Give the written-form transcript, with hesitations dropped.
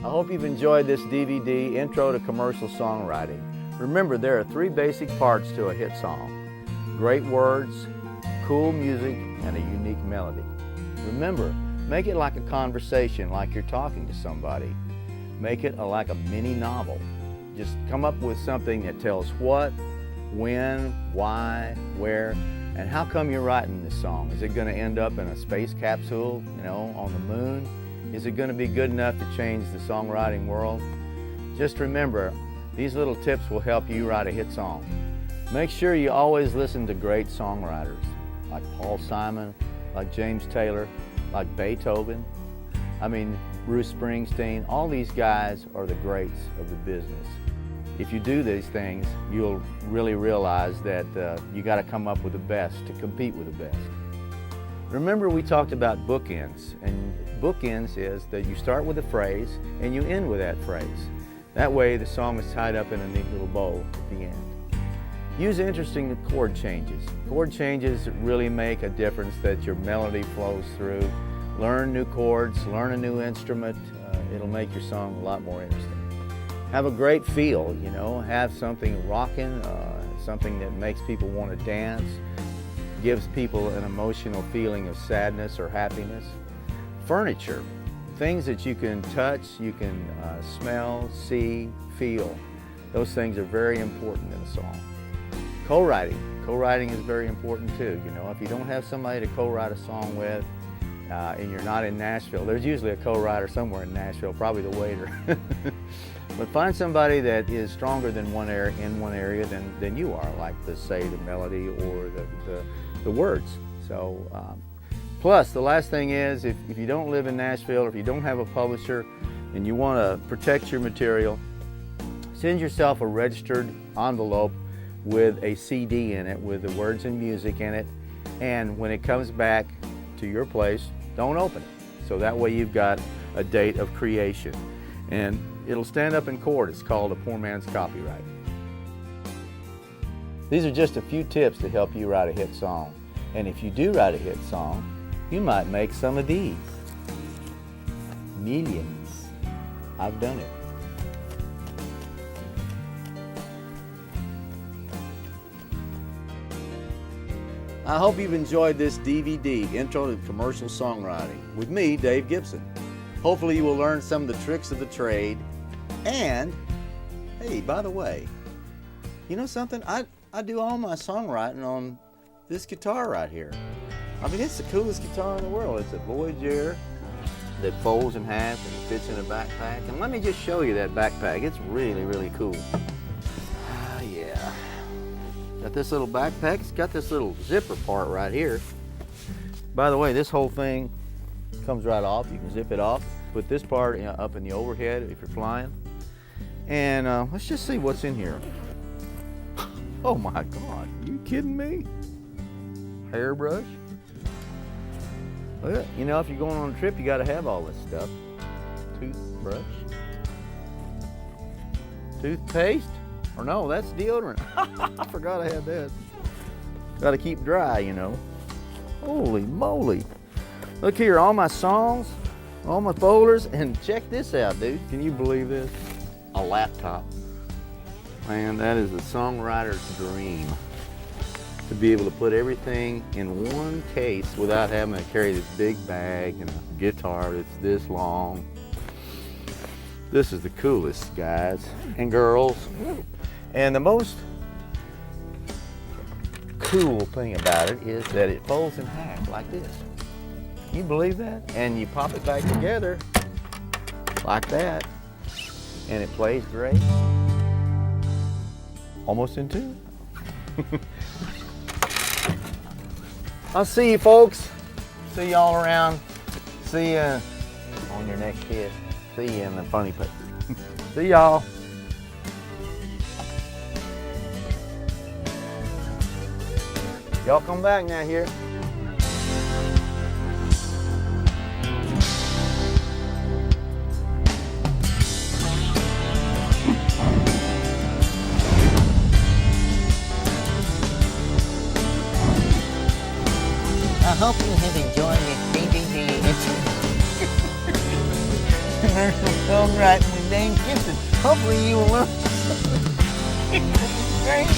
I hope you've enjoyed this DVD, Intro to Commercial Songwriting. Remember, there are 3 basic parts to a hit song: great words, cool music, and a unique melody. Remember, make it like a conversation, like you're talking to somebody. Make it like a mini novel. Just come up with something that tells what, when, why, where, and how come you're writing this song. Is it going to end up in a space capsule, on the moon? Is it going to be good enough to change the songwriting world? Just remember, these little tips will help you write a hit song. Make sure you always listen to great songwriters, like Paul Simon, like James Taylor, like Beethoven. Bruce Springsteen. All these guys are the greats of the business. If you do these things, you'll really realize that you got to come up with the best to compete with the best. Remember, we talked about bookends, and bookends is that you start with a phrase and you end with that phrase. That way the song is tied up in a neat little bow at the end. Use interesting chord changes. Chord changes really make a difference that your melody flows through. Learn new chords, learn a new instrument. It'll make your song a lot more interesting. Have a great feel, have something rocking, something that makes people want to dance, gives people an emotional feeling of sadness or happiness. Furniture, things that you can touch, you can smell, see, feel. Those things are very important in a song. Co-writing is very important too. If you don't have somebody to co-write a song with, and you're not in Nashville, there's usually a co-writer somewhere in Nashville, probably the waiter. But find somebody that is stronger than in one area than you are, like say the melody or the words. So, plus the last thing is, if you don't live in Nashville, or if you don't have a publisher and you want to protect your material, send yourself a registered envelope with a CD in it with the words and music in it, and when it comes back to your place, don't open it. So that way you've got a date of creation, and it'll stand up in court. It's called a poor man's copyright. These are just a few tips to help you write a hit song. And if you do write a hit song, you might make some of these. Millions. I've done it. I hope you've enjoyed this DVD, Intro to Commercial Songwriting, with me, Dave Gibson. Hopefully you will learn some of the tricks of the trade. And, hey, by the way, you know something? I do all my songwriting on this guitar right here. It's the coolest guitar in the world. It's a Voyager that folds in half and fits in a backpack. And let me just show you that backpack. It's really, really cool. Yeah. Got this little backpack. It's got this little zipper part right here. By the way, this whole thing comes right off. You can zip it off. Put this part up in the overhead if you're flying. And let's just see what's in here. Oh my God, are you kidding me? Hairbrush. Well, if you're going on a trip, you got to have all this stuff. Toothbrush. Toothpaste. Or no, that's deodorant. I forgot I had that. Got to keep dry, Holy moly. Look here, all my songs, all my folders, and check this out, dude. Can you believe this? A laptop. Man, that is a songwriter's dream. To be able to put everything in one case without having to carry this big bag and a guitar that's this long. This is the coolest, guys and girls. And the most cool thing about it is that it folds in half like this. Can you believe that? And you pop it back together like that, and it plays great. Almost in tune. I'll see you, folks. See y'all around. See you on your next hit. See you in the funny place. See y'all. Y'all come back now here. I hope you have enjoyed this DVD. commercial songwriting with Dame Gibson. Hopefully you will learn. Great.